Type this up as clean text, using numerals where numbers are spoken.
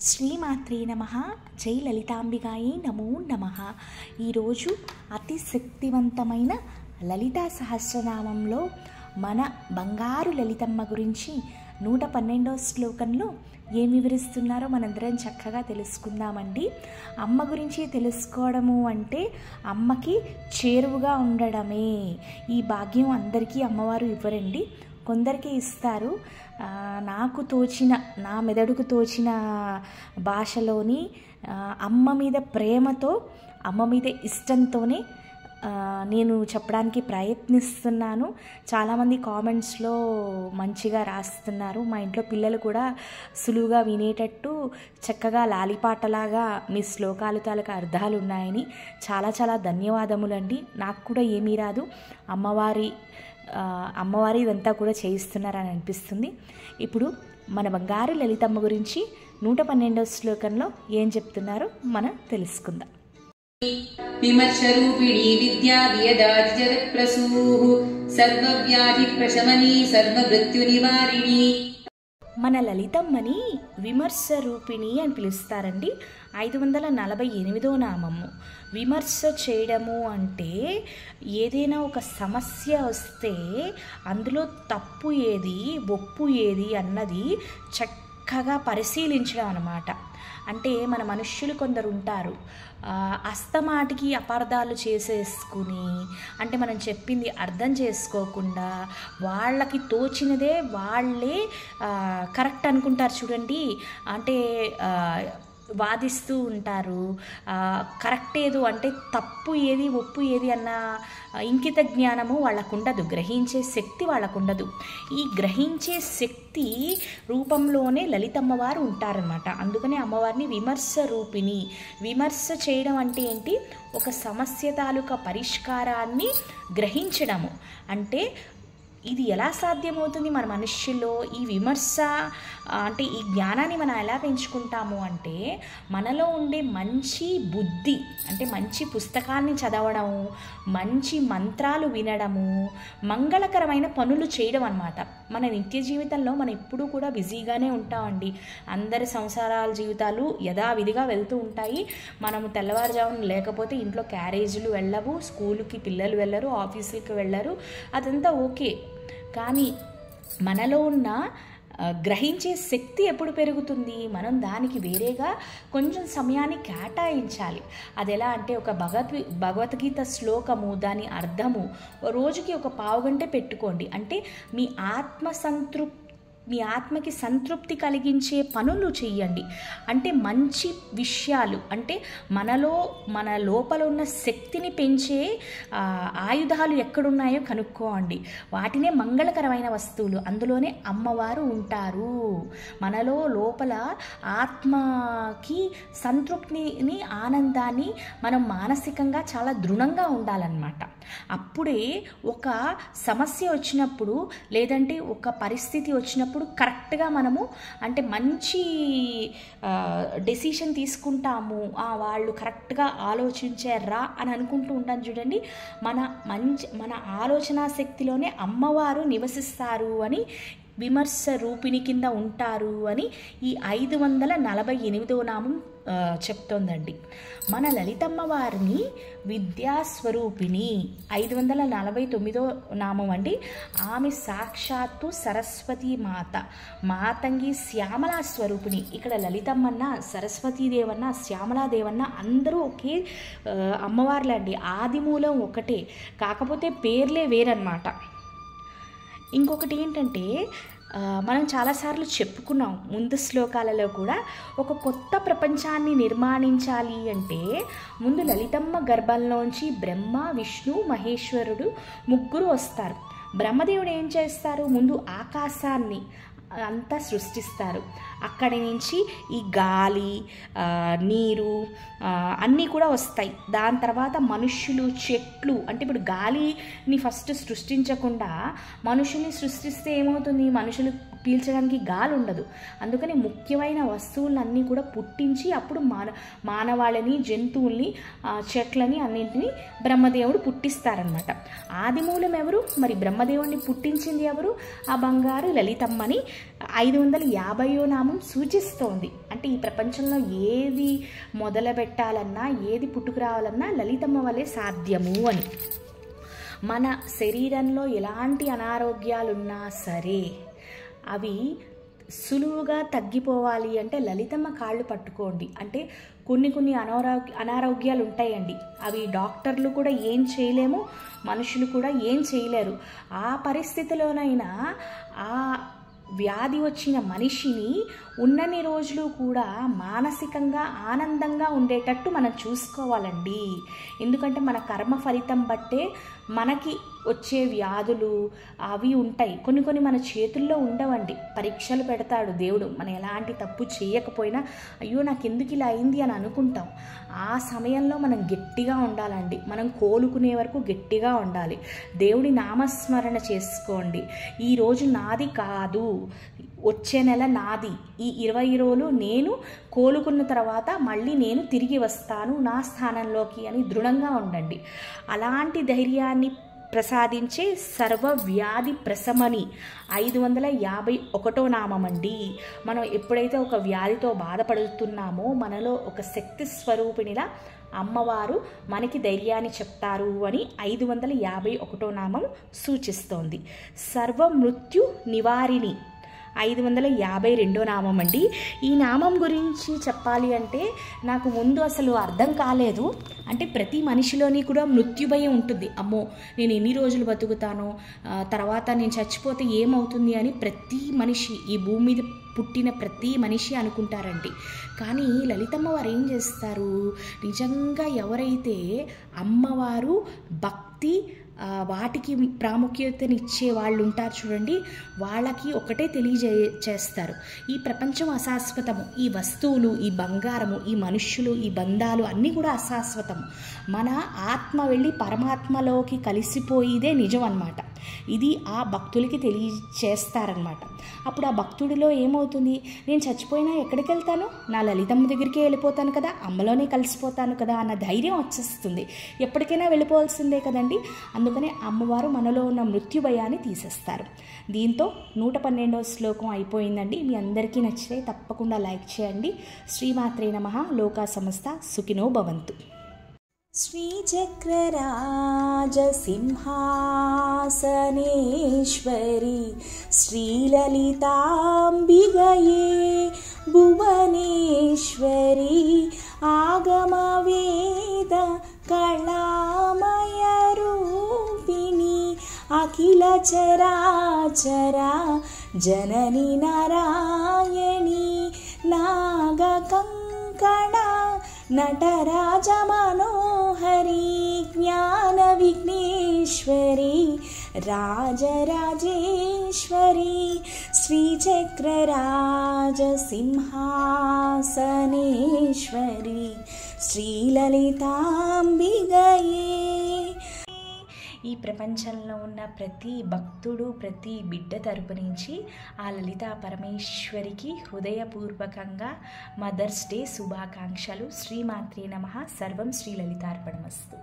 శ్రీమాత్రే నమః. జై లలితాంబికాయే నమో నమః. ఈరోజు అతి శక్తివంతమైన లలితా సహస్రనామంలో మన బంగారు లలితమ్మ గురించి 112వ శ్లోకంలో ఏం వివరిస్తున్నారో మనందరం చక్కగా తెలుసుకుందామండి. అమ్మ గురించి తెలుసుకోవడము అంటే అమ్మకి చేరువుగా ఉండడమే. ఈ భాగ్యం అందరికీ అమ్మవారు ఇవ్వరండి, కొందరికి ఇస్తారు. నాకు తోచిన, నా మెదడుకు తోచిన భాషలోని అమ్మ మీద ప్రేమతో, అమ్మ మీద ఇష్టంతోనే నేను చెప్పడానికి ప్రయత్నిస్తున్నాను. చాలామంది కామెంట్స్లో మంచిగా రాస్తున్నారు. మా ఇంట్లో పిల్లలు కూడా సులువుగా వినేటట్టు చక్కగా లాలిపాటలాగా మీ శ్లోకాలు తాలూకు అర్థాలు ఉన్నాయని చాలా చాలా ధన్యవాదములండి. నాకు కూడా ఏమీ రాదు, అమ్మవారి ఇదంతా కూడా చేయిస్తున్నారని అనిపిస్తుంది. ఇప్పుడు మన బంగారు లలితమ్మ గురించి 112వ శ్లోకంలో ఏం చెప్తున్నారో మనం తెలుసుకుందాం. విమర్శరూపిణీ విద్యా వియదాతి జగత్ప్రసూః సర్వవ్యాధి ప్రశమనీ సర్వమృత్యు నివారిణి. మన లలితమ్మని విమర్శ రూపిణి అని పిలుస్తారండి. 548వ నామము. విమర్శ చేయడము అంటే ఏదైనా ఒక సమస్య వస్తే అందులో తప్పు ఏది, ఒప్పు ఏది అన్నది చక్కగా పరిశీలించడం అన్నమాట. అంటే మన మనుష్యులు కొందరు ఉంటారు, అస్తమాటికి అపార్థాలు చేసేసుకుని, అంటే మనం చెప్పింది అర్థం చేసుకోకుండా వాళ్ళకి తోచినదే వాళ్ళే కరెక్ట్ అనుకుంటారు చూడండి. అంటే వాదిస్తూ ఉంటారు. కరెక్ట్ ఏదో అంటే తప్పు ఏది, ఒప్పు ఏది అన్న ఇంకిత జ్ఞానము వాళ్ళకు ఉండదు, గ్రహించే శక్తి వాళ్ళకు ఉండదు. ఈ గ్రహించే శక్తి రూపంలోనే లలితమ్మవారు ఉంటారనమాట. అందుకనే అమ్మవారిని విమర్శ రూపిణి. విమర్శ చేయడం అంటే ఏంటి? ఒక సమస్య తాలూకా పరిష్కారాన్ని గ్రహించడము. అంటే ఇది ఎలా సాధ్యమవుతుంది మన మనుష్యుల్లో? ఈ విమర్శ అంటే ఈ జ్ఞానాన్ని మనం ఎలా పెంచుకుంటాము అంటే మనలో ఉండే మంచి బుద్ధి, అంటే మంచి పుస్తకాన్ని చదవడము, మంచి మంత్రాలు వినడము, మంగళకరమైన పనులు చేయడం అన్నమాట. మన నిత్య జీవితంలో మనం ఎప్పుడూ కూడా బిజీగానే ఉంటామండి. అందరి సంసారాల జీవితాలు యథావిధిగా వెళ్తూ ఉంటాయి. మనము తెల్లవారుజామున లేకపోతే ఇంట్లో క్యారేజీలు వెళ్ళవు, స్కూలుకి పిల్లలు వెళ్ళరు, ఆఫీసులకి వెళ్ళరు, అదంతా ఓకే. కానీ మనలో ఉన్న గ్రహించే శక్తి ఎప్పుడు పెరుగుతుంది? మనం దానికి వేరేగా కొంచెం సమయాన్ని కేటాయించాలి. అది ఎలా అంటే ఒక భగవద్గీత శ్లోకము, దాని అర్థము రోజుకి ఒక పావుగంట పెట్టుకోండి. అంటే మీ ఆత్మకి సంతృప్తి కలిగించే పనులు చెయ్యండి. అంటే మంచి విషయాలు, అంటే మన లోపల ఉన్న శక్తిని పెంచే ఆయుధాలు ఎక్కడున్నాయో కనుక్కోండి. వాటినే మంగళకరమైన వస్తువులు, అందులోనే అమ్మవారు ఉంటారు. మనలో లోపల ఆత్మకి సంతృప్తిని, ఆనందాన్ని మనం మానసికంగా చాలా దృఢంగా ఉండాలన్నమాట. అప్పుడే ఒక సమస్య వచ్చినప్పుడు, లేదంటే ఒక పరిస్థితి వచ్చినప్పుడు కరెక్ట్గా మనము అంటే మంచి డెసిషన్ తీసుకుంటాము. వాళ్ళు కరెక్ట్గా ఆలోచించారా అని అనుకుంటూ ఉంటాను చూడండి. మన ఆలోచన శక్తిలోనే అమ్మవారు నివసిస్తారు అని, విమర్శ రూపిణి కింద ఉంటారు అని ఈ 548వ నామం చెప్తోందండి. మన లలితమ్మ వారిని విద్యాస్వరూపిణి 549వ నామం అండి. ఆమె సాక్షాత్తు సరస్వతీ మాత, మాతంగి శ్యామలా స్వరూపిణి. ఇక్కడ లలితమ్మన్న, సరస్వతీదేవన్న, శ్యామలాదేవన్న అందరూ ఒకే అమ్మవార్లండి. ఆదిమూలం ఒకటే, కాకపోతే పేర్లే వేరన్నమాట. ఇంకొకటి ఏంటంటే మనం చాలాసార్లు చెప్పుకున్నాం ముందు శ్లోకాలలో కూడా, ఒక కొత్త ప్రపంచాన్ని నిర్మాణించాలి అంటే ముందు లలితమ్మ గర్భంలోంచి బ్రహ్మ, విష్ణు, మహేశ్వరుడు ముగ్గురు వస్తారు. బ్రహ్మదేవుడు ఏం చేస్తారు? ముందు ఆకాశాన్ని అంతా సృష్టిస్తారు. అక్కడి నుంచి ఈ గాలి, నీరు అన్నీ కూడా వస్తాయి. దాని తర్వాత మనుష్యులు, చెట్లు, అంటే ఇప్పుడు గాలిని ఫస్ట్ సృష్టించకుండా మనుషుల్ని సృష్టిస్తే ఏమవుతుంది? మనుషులు పీల్చడానికి గాలి ఉండదు. అందుకని ముఖ్యమైన వస్తువులన్నీ కూడా పుట్టించి అప్పుడు మానవాళిని, జంతువుల్ని, చెట్లని అన్నింటినీ బ్రహ్మదేవుడు పుట్టిస్తారనమాట. ఆది మూలం ఎవరు? మరి బ్రహ్మదేవుడిని పుట్టించింది ఎవరు? ఆ బంగారు లలితమ్మని 550వ నామం సూచిస్తోంది. అంటే ఈ ప్రపంచంలో ఏది మొదలు పెట్టాలన్నా, ఏది పుట్టుకురావాలన్నా లలితమ్మ వల్లే సాధ్యము అని. మన శరీరంలో ఎలాంటి అనారోగ్యాలున్నా సరే అవి సులువుగా తగ్గిపోవాలి అంటే లలితమ్మ కాళ్ళు పట్టుకోండి. అంటే కొన్ని అనారోగ్యాలు ఉంటాయండి, అవి డాక్టర్లు కూడా ఏం చేయలేము, మనుషులు కూడా ఏం చేయలేరు. ఆ పరిస్థితిలోనైనా ఆ వ్యాధి వచ్చిన మనిషిని ఉన్నన్ని రోజులు కూడా మానసికంగా ఆనందంగా ఉండేటట్టు మనం చూసుకోవాలండి. ఎందుకంటే మన కర్మ ఫలితం బట్టే మనకి వచ్చే వ్యాధులు అవి ఉంటాయి. కొన్ని మన చేతుల్లో ఉండవండి. పరీక్షలు పెడతాడు దేవుడు. మనం ఎలాంటి తప్పు చేయకపోయినా అయ్యో నాకు ఎందుకు ఇలా అయింది అని అనుకుంటాం. ఆ సమయంలో మనం గట్టిగా ఉండాలండి. మనం కోలుకునే వరకు గట్టిగా ఉండాలి. దేవుడి నామస్మరణ చేసుకోండి. ఈరోజు నాది కాదు, వచ్చే నెల నాది, ఈ 20 రోజులు నేను కోలుకున్న తర్వాత మళ్ళీ నేను తిరిగి వస్తాను నా స్థానంలోకి అని దృఢంగా ఉండండి. అలాంటి ధైర్యాన్ని ప్రసాదించే సర్వవ్యాధి ప్రశమని 551వ నామం అండి. మనం ఎప్పుడైతే ఒక వ్యాధితో బాధపడుతున్నామో మనలో ఒక శక్తి స్వరూపిణిలా అమ్మవారు మనకి ధైర్యాన్ని చెప్తారు అని 551వ నామం సూచిస్తోంది. సర్వమృత్యు నివారిణి 552వ నామం అండి. ఈ నామం గురించి చెప్పాలి అంటే నాకు ముందు అసలు అర్థం కాలేదు. అంటే ప్రతి మనిషిలోని కూడా మృత్యు భయం ఉంటుంది. అమ్మో నేను ఎన్ని రోజులు బతుకుతానో, తర్వాత నేను చచ్చిపోతే ఏమవుతుంది అని ప్రతి మనిషి, ఈ భూమి మీద పుట్టిన ప్రతి మనిషి అనుకుంటారండి. కానీ లలితమ్మ వారు ఏం చేస్తారు, నిజంగా ఎవరైతే అమ్మవారు భక్తి వాటికి ప్రాముఖ్యతనిచ్చే వాళ్ళు ఉంటారు చూడండి, వాళ్ళకి ఒకటే తెలియజేస్తారు, ఈ ప్రపంచం అశాశ్వతము, ఈ వస్తువులు, ఈ బంగారము, ఈ మనుష్యులు, ఈ బంధాలు అన్నీ కూడా అశాశ్వతము. మన ఆత్మ వెళ్ళి పరమాత్మలోకి కలిసిపోయిదే నిజం అన్నమాట. ఇది ఆ భక్తులకి తెలియచేస్తారనమాట. అప్పుడు ఆ భక్తుడిలో ఏమవుతుంది, నేను చచ్చిపోయినా ఎక్కడికి వెళ్తాను, నా లలితమ్మ దగ్గరికే వెళ్ళిపోతాను కదా, అమ్మలోనే కలిసిపోతాను కదా అన్న ధైర్యం వచ్చేస్తుంది. ఎప్పటికైనా వెళ్ళిపోవాల్సిందే కదండి. అందుకనే అమ్మవారు మనలో ఉన్న మృత్యు భయాన్ని తీసేస్తారు. దీంతో 112వ శ్లోకం అయిపోయిందండి. మీ అందరికీ నచ్చితే తప్పకుండా లైక్ చేయండి. శ్రీమాత్రే నమః. లోకా సమస్త సుఖినో భవంతు. శ్రీచక్రరాజసింహాసనేశ్వరి శ్రీలలితాంబిగయే భువనేశ్వరి ఆగమవేద కళామయ రూపిణి అఖిల చరాచరా జనని నారాయణి నాగకంకణ నటరాజ మనోహరి జ్ఞాన విఘ్నేశ్వరి రాజరాజేశ్వరి శ్రీచక్రరాజసింహాసనేశ్వరి శ్రీలలితాంబిగయే. ఈ ప్రపంచంలో ఉన్న ప్రతి భక్తుడు, ప్రతి బిడ్డ తరపు నుంచి ఆ లలితా పరమేశ్వరికి హృదయపూర్వకంగా మదర్స్ డే శుభాకాంక్షలు. శ్రీమాత్రే నమః. సర్వం శ్రీలలితార్పణమస్తు.